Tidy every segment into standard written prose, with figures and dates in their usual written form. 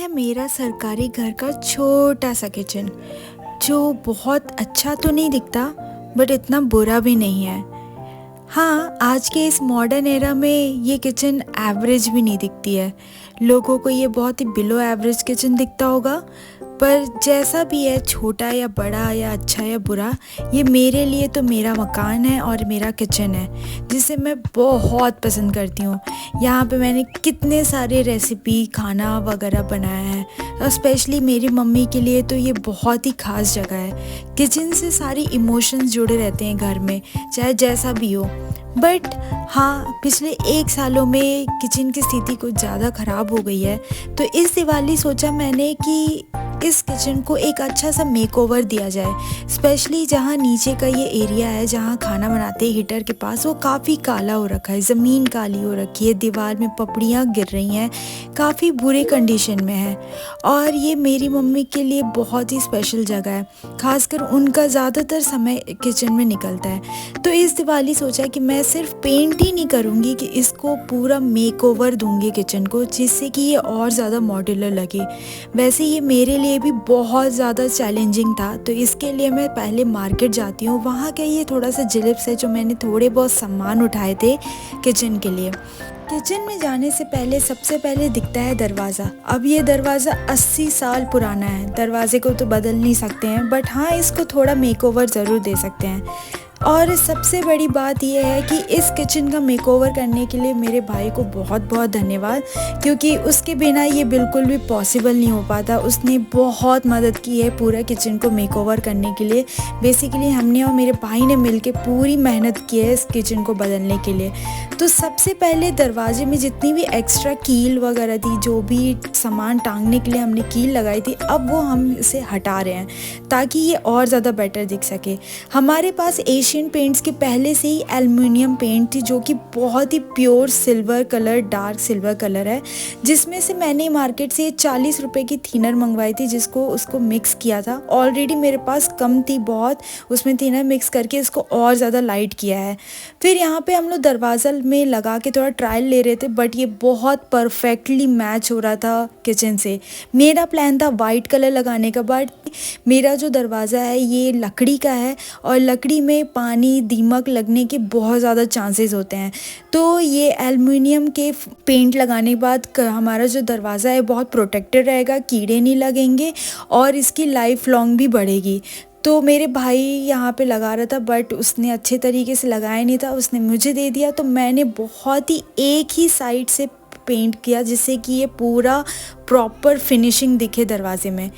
है मेरा सरकारी घर का छोटा सा किचन, जो बहुत अच्छा तो नहीं दिखता बट इतना बुरा भी नहीं है। हाँ, आज के इस मॉडर्न एरा में ये किचन एवरेज भी नहीं दिखती है। लोगों को ये बहुत ही बिलो एवरेज किचन दिखता होगा, पर जैसा भी है, छोटा या बड़ा या अच्छा या बुरा, ये मेरे लिए तो मेरा मकान है और मेरा किचन है, जिसे मैं बहुत पसंद करती हूँ। यहाँ पे मैंने कितने सारे रेसिपी खाना वगैरह बनाया है और स्पेशली मेरी मम्मी के लिए तो ये बहुत ही ख़ास जगह है। किचन से सारी इमोशंस जुड़े रहते हैं घर में, चाहे जैसा भी हो। बट हाँ, पिछले 1 सालों में किचन की स्थिति कुछ ज़्यादा ख़राब हो गई है, तो इस दिवाली सोचा मैंने कि इस किचन को एक अच्छा सा मेकओवर दिया जाए। स्पेशली जहाँ नीचे का ये एरिया है, जहाँ खाना बनाते हैं हीटर के पास, वो काफ़ी काला हो रखा है, ज़मीन काली हो रखी है, दीवार में पपड़ियाँ गिर रही हैं, काफ़ी बुरे कंडीशन में है। और ये मेरी मम्मी के लिए बहुत ही स्पेशल जगह है, खासकर उनका ज़्यादातर समय किचन में निकलता है। तो इस दिवाली सोचा कि मैं सिर्फ पेंट ही नहीं करूँगी, कि इसको पूरा मेकओवर दूँगी किचन को, जिससे कि ये और ज़्यादा मॉड्यूलर लगे। वैसे ये मेरे लिए भी बहुत ज़्यादा चैलेंजिंग था, तो इसके लिए मैं पहले मार्केट जाती हूँ। वहाँ का ये थोड़ा सा जिलिप्स है, जो मैंने थोड़े बहुत सामान उठाए थे किचन के लिए। किचन में जाने से पहले सबसे पहले दिखता है दरवाज़ा। अब ये दरवाज़ा 80 साल पुराना है। दरवाजे को तो बदल नहीं सकते हैं, बट हाँ, इसको थोड़ा मेकओवर ज़रूर दे सकते हैं। और सबसे बड़ी बात यह है कि इस किचन का मेकओवर करने के लिए मेरे भाई को बहुत बहुत धन्यवाद, क्योंकि उसके बिना ये बिल्कुल भी पॉसिबल नहीं हो पाता। उसने बहुत मदद की है पूरा किचन को मेकओवर करने के लिए। बेसिकली हमने और मेरे भाई ने मिलके पूरी मेहनत की है इस किचन को बदलने के लिए। तो सबसे पहले दरवाजे में जितनी भी एक्स्ट्रा कील वगैरह थी, जो भी सामान टांगने के लिए हमने कील लगाई थी, अब वो हम इसे हटा रहे हैं ताकि ये और ज़्यादा बेटर दिख सके। हमारे पास एशियन पेंट्स के पहले से ही एल्युमिनियम पेंट थी, जो कि बहुत ही pure silver colour, dark silver colour है, जिसमें से मैंने मार्केट से 40 रुपए की थिनर मंगवाई थी, जिसको उसको मिक्स किया था। ऑलरेडी मेरे पास कम थी बहुत, उसमें थिनर मिक्स करके इसको और ज़्यादा लाइट किया है। फिर यहाँ पे हम लोग दरवाज़ा में लगा के थोड़ा ट्रायल ले रहे थे, बट ये बहुत परफेक्टली मैच हो रहा था किचन से। मेरा प्लान था वाइट कलर लगाने का, बट मेरा जो दरवाज़ा है ये लकड़ी का है, और लकड़ी में पानी, दीमक लगने के बहुत ज़्यादा चांसेस होते हैं। तो ये एल्युमिनियम के पेंट लगाने के बाद हमारा जो दरवाज़ा है बहुत प्रोटेक्टेड रहेगा, कीड़े नहीं लगेंगे और इसकी लाइफ लॉन्ग भी बढ़ेगी। तो मेरे भाई यहाँ पे लगा रहा था, बट उसने अच्छे तरीके से लगाया नहीं था, उसने मुझे दे दिया। तो मैंने बहुत ही एक ही साइड से पेंट किया, जिससे कि ये पूरा प्रॉपर फिनिशिंग दिखे दरवाजे में।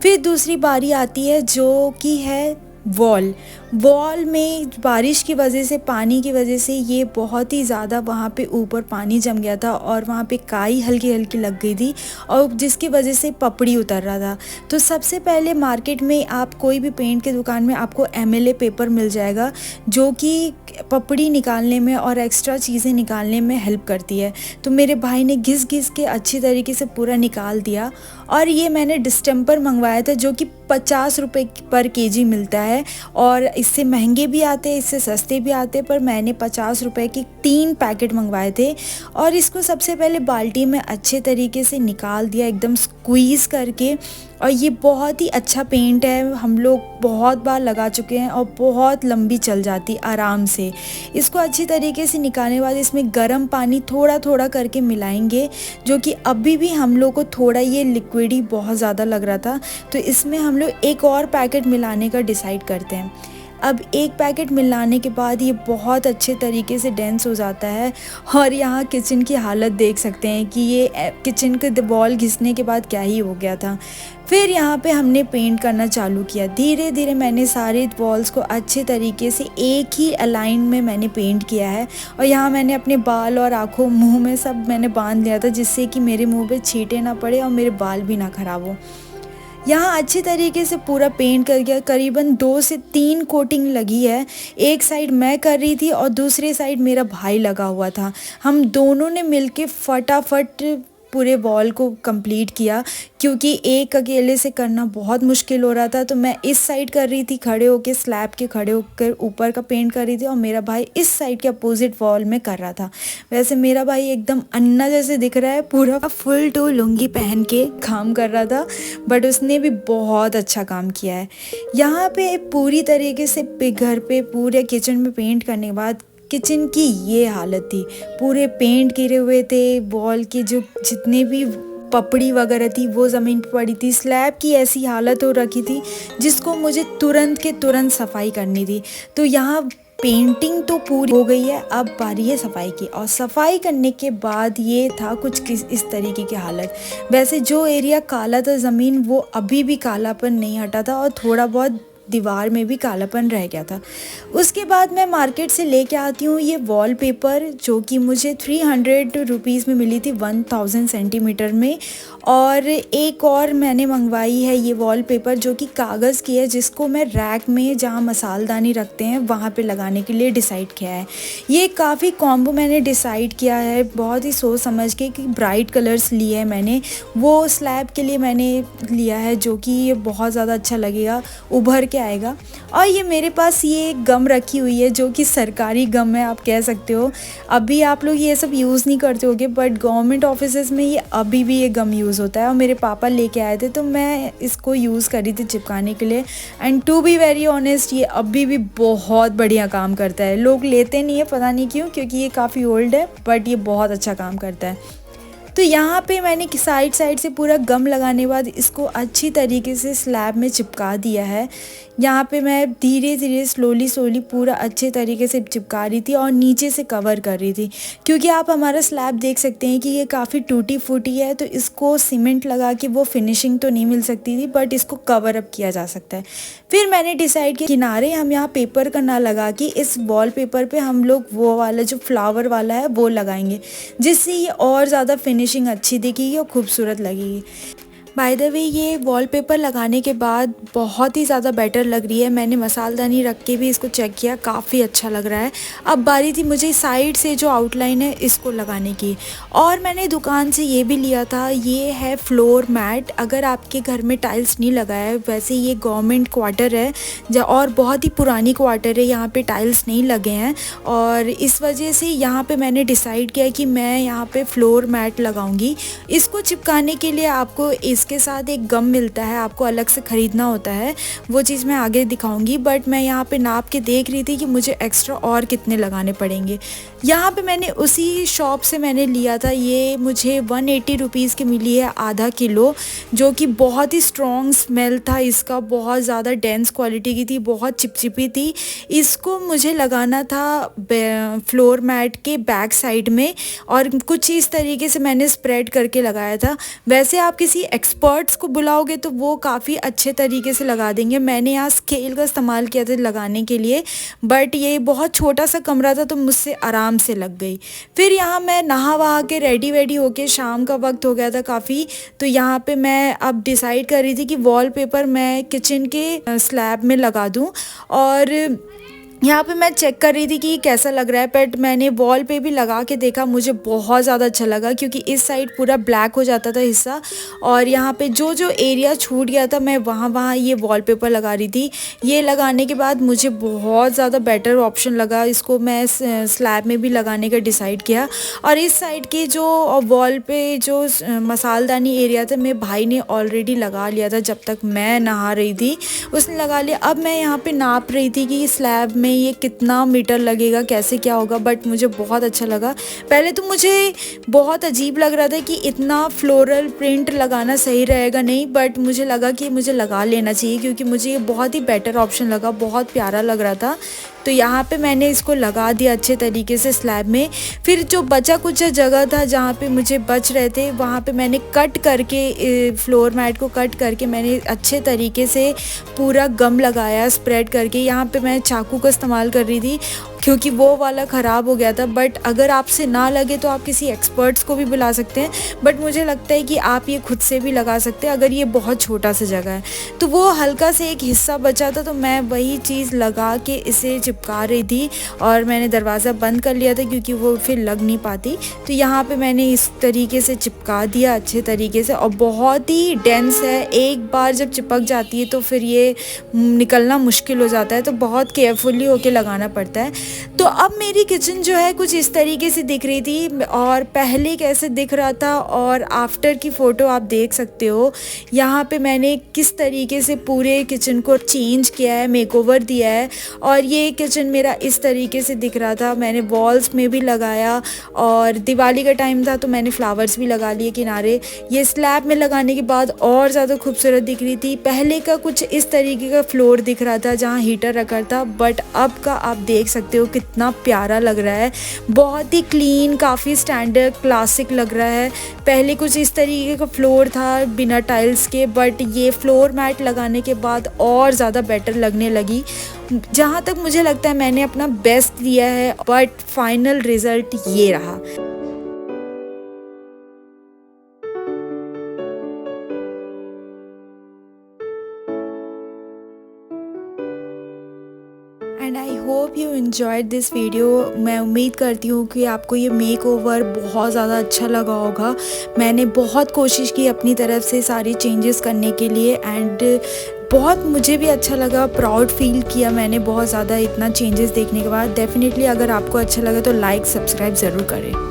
फिर दूसरी बारी आती है, जो कि है वॉल में बारिश की वजह से, पानी की वजह से ये बहुत ही ज़्यादा वहाँ पे ऊपर पानी जम गया था, और वहाँ पे काई हल्की हल्की लग गई थी, और जिसकी वजह से पपड़ी उतर रहा था। तो सबसे पहले मार्केट में आप कोई भी पेंट के दुकान में आपको MLA पेपर मिल जाएगा, जो कि पपड़ी निकालने में और एक्स्ट्रा चीज़ें निकालने में हेल्प करती है। तो मेरे भाई ने घिस घिस के अच्छी तरीके से पूरा निकाल दिया। और ये मैंने डिस्टेम्पर मंगवाया था, जो कि 50 रुपये पर केजी मिलता है, और इससे महंगे भी आते हैं, इससे सस्ते भी आते हैं, पर मैंने 50 रुपये के 3 पैकेट मंगवाए थे। और इसको सबसे पहले बाल्टी में अच्छे तरीके से निकाल दिया, एकदम स्क्वीज़ करके। और ये बहुत ही अच्छा पेंट है, हम लोग बहुत बार लगा चुके हैं और बहुत लंबी चल जाती आराम से। इसको अच्छी तरीके से निकालने के बाद इसमें गर्म पानी थोड़ा थोड़ा करके मिलाएंगे, जो कि अभी भी हम लोग को थोड़ा ये लिक्विड ही बहुत ज़्यादा लग रहा था। तो इसमें हम लोग एक और पैकेट मिलाने का डिसाइड करते हैं। अब एक पैकेट मिलाने के बाद ये बहुत अच्छे तरीके से डेंस हो जाता है, और यहाँ किचन की हालत देख सकते हैं कि ये किचन के वॉल घिसने के बाद क्या ही हो गया था। फिर यहाँ पे हमने पेंट करना चालू किया। धीरे धीरे मैंने सारे वॉल्स को अच्छे तरीके से एक ही अलाइन में मैंने पेंट किया है, और यहाँ मैंने अपने बाल और आँखों, मुँह में सब मैंने बांध लिया था, जिससे कि मेरे मुँह पे छींटे ना पड़े और मेरे बाल भी ना ख़राब हो। यहाँ अच्छी तरीके से पूरा पेंट कर गया, करीबन 2 से 3 कोटिंग लगी है। एक साइड मैं कर रही थी और दूसरे साइड मेरा भाई लगा हुआ था। हम दोनों ने मिलके फटाफट पूरे वॉल को कंप्लीट किया, क्योंकि एक अकेले से करना बहुत मुश्किल हो रहा था। तो मैं इस साइड कर रही थी खड़े होके, स्लैब के खड़े होकर ऊपर का पेंट कर रही थी, और मेरा भाई इस साइड के अपोजिट वॉल में कर रहा था। वैसे मेरा भाई एकदम अन्ना जैसे दिख रहा है, पूरा फुल टू लुंगी पहन के काम कर रहा था, बट उसने भी बहुत अच्छा काम किया है। यहाँ पे पूरी तरीके से घर पे पूरे किचन में पेंट करने के बाद किचन की ये हालत थी, पूरे पेंट गिरे हुए थे, वॉल के जो जितने भी पपड़ी वगैरह थी वो ज़मीन पर पड़ी थी, स्लैब की ऐसी हालत हो रखी थी जिसको मुझे तुरंत के तुरंत सफाई करनी थी। तो यहाँ पेंटिंग तो पूरी हो गई है, अब बारी है सफाई की। और सफाई करने के बाद ये था कुछ इस तरीके की हालत। वैसे जो एरिया काला था ज़मीन, वो अभी भी कालापन नहीं हटा था, और थोड़ा बहुत दीवार में भी कालापन रह गया था। उसके बाद मैं मार्केट से लेके आती हूँ ये वॉलपेपर, जो कि मुझे 300 रुपीज़ में मिली थी 1000 सेंटीमीटर में। और एक और मैंने मंगवाई है ये वॉलपेपर, जो कि कागज़ की है, जिसको मैं रैक में जहाँ मसालदानी रखते हैं वहाँ पे लगाने के लिए डिसाइड किया है। ये काफ़ी कॉम्बो मैंने डिसाइड किया है, बहुत ही सोच समझ के, कि ब्राइट कलर्स लिए हैं मैंने। वो स्लैब के लिए मैंने लिया है, जो कि ये बहुत ज़्यादा अच्छा लगेगा, उभर के आएगा। और ये मेरे पास ये गम रखी हुई है, जो कि सरकारी गम है आप कह सकते हो। अभी आप लोग ये सब यूज़ नहीं करते होगे, बट गवर्नमेंट ऑफिसेस में ये अभी भी ये गम यूज़ होता है, और मेरे पापा लेके आए थे तो मैं इसको यूज़ करी थी चिपकाने के लिए। And to be very honest, ये अभी भी बहुत बढ़िया काम करता है। लोग लेते नहीं है, पता नहीं क्यों, क्योंकि ये काफ़ी ओल्ड है, बट ये बहुत अच्छा काम करता है। तो यहाँ पे मैंने साइड से पूरा गम लगाने के बाद इसको अच्छी तरीके से स्लैब में चिपका दिया है। यहाँ पे मैं धीरे धीरे स्लोली पूरा अच्छे तरीके से चिपका रही थी, और नीचे से कवर कर रही थी, क्योंकि आप हमारा स्लैब देख सकते हैं कि ये काफ़ी टूटी फूटी है। तो इसको सीमेंट लगा के वो फिनिशिंग तो नहीं मिल सकती थी, बट इसको कवर अप किया जा सकता है। फिर मैंने डिसाइड किया किनारे हम यहाँ पेपर का ना लगा के इस वॉल पेपर पर हम लोग वो वाला जो फ्लावर वाला है वो लगाएंगे, जिससे ये और ज़्यादा फिनिशिंग अच्छी दिखेगी और खूबसूरत लगेगी। बाय द वे, ये वॉलपेपर लगाने के बाद बहुत ही ज़्यादा बेटर लग रही है। मैंने मसालदानी रख के भी इसको चेक किया, काफ़ी अच्छा लग रहा है। अब बारी थी मुझे साइड से जो आउटलाइन है इसको लगाने की। और मैंने दुकान से ये भी लिया था, ये है फ्लोर मैट। अगर आपके घर में टाइल्स नहीं लगा है, वैसे ये गवर्नमेंट क्वार्टर है और बहुत ही पुरानी क्वार्टर है, यहाँ पे टाइल्स नहीं लगे हैं, और इस वजह से यहाँ पे मैंने डिसाइड किया कि मैं यहाँ पे फ्लोर मैट लगाऊंगी। इसको चिपकाने के लिए आपको इसके साथ एक गम मिलता है, आपको अलग से ख़रीदना होता है, वो चीज़ मैं आगे दिखाऊंगी। बट मैं यहाँ पे नाप के देख रही थी कि मुझे एक्स्ट्रा और कितने लगाने पड़ेंगे। यहाँ पे मैंने उसी शॉप से मैंने लिया था, ये मुझे 180 रुपीज़ की मिली है आधा किलो, जो कि बहुत ही स्ट्रॉन्ग स्मेल था इसका, बहुत ज़्यादा डेंस क्वालिटी की थी, बहुत चिपचिपी थी। इसको मुझे लगाना था फ्लोर मैट के बैक साइड में, और कुछ इस तरीके से मैंने स्प्रेड करके लगाया था। वैसे आप किसी एक्सपर्ट्स को बुलाओगे तो वो काफ़ी अच्छे तरीके से लगा देंगे। मैंने यहाँ स्केल का इस्तेमाल किया था लगाने के लिए, बट ये बहुत छोटा सा कमरा था तो मुझसे आराम से लग गई। फिर यहाँ मैं नहा वहा के रेडी वेडी होके, शाम का वक्त हो गया था काफ़ी, तो यहाँ पे मैं अब डिसाइड कर रही थी कि वॉलपेपर मैं किचन के स्लैब में लगा दूँ। और यहाँ पे मैं चेक कर रही थी कि कैसा लग रहा है, बट मैंने वॉल पे भी लगा के देखा, मुझे बहुत ज़्यादा अच्छा लगा, क्योंकि इस साइड पूरा ब्लैक हो जाता था हिस्सा, और यहाँ पे जो जो एरिया छूट गया था मैं वहाँ ये वॉलपेपर लगा रही थी। ये लगाने के बाद मुझे बहुत ज़्यादा बेटर ऑप्शन लगा, इसको मैं स्लैब में भी लगाने का डिसाइड किया। और इस साइड के जो वॉल पे जो मसालदानी एरिया था, मेरे भाई ने ऑलरेडी लगा लिया था, जब तक मैं नहा रही थी उसने लगा लिया। अब मैं यहाँ पे नाप रही थी कि स्लैब में ये कितना मीटर लगेगा, कैसे क्या होगा, बट मुझे बहुत अच्छा लगा। पहले तो मुझे बहुत अजीब लग रहा था कि इतना फ्लोरल प्रिंट लगाना सही रहेगा नहीं, बट मुझे लगा कि मुझे लगा लेना चाहिए, क्योंकि मुझे ये बहुत ही बेटर ऑप्शन लगा, बहुत प्यारा लग रहा था। तो यहाँ पे मैंने इसको लगा दिया अच्छे तरीके से स्लैब में। फिर जो बचा कुछ जगह था जहाँ पे मुझे बच रहे थे, वहाँ पे मैंने कट करके फ्लोर मैट को कट करके मैंने अच्छे तरीके से पूरा गम लगाया स्प्रेड करके। यहाँ पे मैं चाकू का इस्तेमाल कर रही थी। क्योंकि वो वाला ख़राब हो गया था। बट अगर आपसे ना लगे तो आप किसी एक्सपर्ट्स को भी बुला सकते हैं, बट मुझे लगता है कि आप ये खुद से भी लगा सकते हैं अगर ये बहुत छोटा सा जगह है। तो वो हल्का से एक हिस्सा बचा था, तो मैं वही चीज़ लगा के इसे चिपका रही थी और मैंने दरवाज़ा बंद कर लिया था क्योंकि वो फिर लग नहीं पाती। तो यहाँ पे मैंने इस तरीके से चिपका दिया अच्छे तरीके से, और बहुत ही डेंस है, एक बार जब चिपक जाती है तो फिर ये निकलना मुश्किल हो जाता है, तो बहुत केयरफुली होके लगाना पड़ता है। तो अब मेरी किचन जो है कुछ इस तरीके से दिख रही थी, और पहले कैसे दिख रहा था और आफ्टर की फ़ोटो आप देख सकते हो। यहाँ पे मैंने किस तरीके से पूरे किचन को चेंज किया है, मेकओवर दिया है, और ये किचन मेरा इस तरीके से दिख रहा था। मैंने वॉल्स में भी लगाया, और दिवाली का टाइम था तो मैंने फ्लावर्स भी लगा लिए किनारे। ये स्लैब में लगाने के बाद और ज़्यादा खूबसूरत दिख रही थी। पहले का कुछ इस तरीके का फ्लोर दिख रहा था जहाँ हीटर रखा था, बट अब का आप देख सकते हो कितना प्यारा लग रहा है। बहुत ही क्लीन, काफ़ी स्टैंडर्ड क्लासिक लग रहा है। पहले कुछ इस तरीके का फ्लोर था बिना टाइल्स के, बट ये फ्लोर मैट लगाने के बाद और ज़्यादा बेटर लगने लगी। जहाँ तक मुझे लगता है मैंने अपना बेस्ट दिया है, बट फाइनल रिज़ल्ट ये रहा। And I hope you enjoyed this video. मैं उम्मीद करती हूँ कि आपको ये मेक ओवर बहुत ज़्यादा अच्छा लगा होगा। मैंने बहुत कोशिश की अपनी तरफ से सारी चेंजेस करने के लिए, एंड बहुत मुझे भी अच्छा लगा, प्राउड फील किया मैंने बहुत ज़्यादा इतना चेंजेस देखने के बाद। डेफिनेटली अगर आपको अच्छा लगा तो लाइक सब्सक्राइब ज़रूर करें।